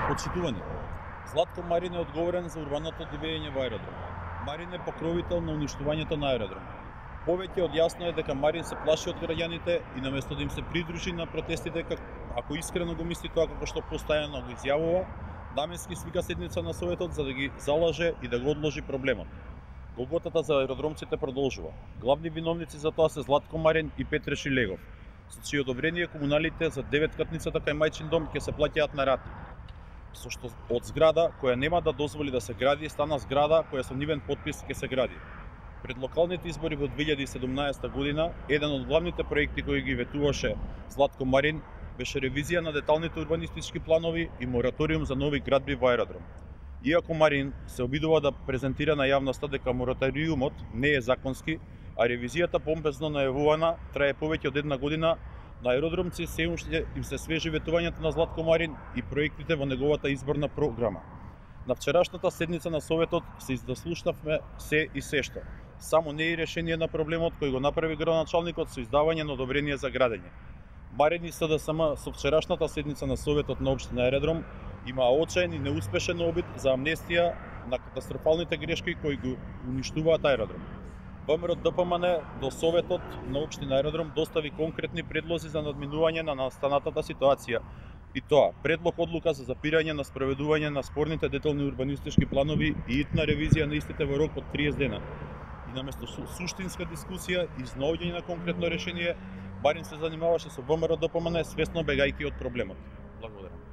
Почитувани, Златко Марин е одговорен за урбаното дивење во аеродром. Марин е покровител на уништувањето на аеродром. Повеќе од јасно е дека Марин се плаши од граѓаните и наместо да им се придружи на протестите, ако искрено го мисли тоа како што постојано го изјавува, наменски свика седница на Советот за да ги залаже и да го одложи проблемот. Голготата за аеродромците продолжува. Главни виновници за тоа се Златко Марин и Петре Шилегов, со чие одобрение комуналите за 9-катницата кај Мајчин дом ќе се плаќаат на рати. Со што од зграда која нема да дозволи да се гради, стана зграда која со нивен потпис ќе се гради. Пред локалните избори во 2017 година, еден од главните проекти кои ги ветуваше Златко Марин беше ревизија на деталните урбанистички планови и мораториум за нови градби во аеродром. Иако Марин се обидува да презентира на јавноста дека мораториумот не е законски, а ревизијата помпезно најавувана трае повеќе од една година, на аеродромци се уште им се свежи ветувањето на Златко Марин и проектите во неговата изборна програма. На вчерашната седница на Советот се издаслушнавме се и сешто. Само не и решение на проблемот кој го направи градоначалникот со издавање на одобрение за градење. Марин и СДСМ со вчерашната седница на Советот на општина Аеродром имаа очаен и неуспешен обид за амнестија на катастрофалните грешки кои го уништуваат аеродром. ВМРО ДПМН до Советот на општина Аеродром достави конкретни предлози за надминување на настанатата ситуација, и тоа предлог одлука за запирање на спроведување на спорните детални урбанистички планови и итна ревизија на истите во рок од 30 дена. И наместо суштинска дискусија и изнаоѓање на конкретно решение, Марин се занимаваше со ВМРО ДПМН, свесно бегајќи од проблемот. Благодарам.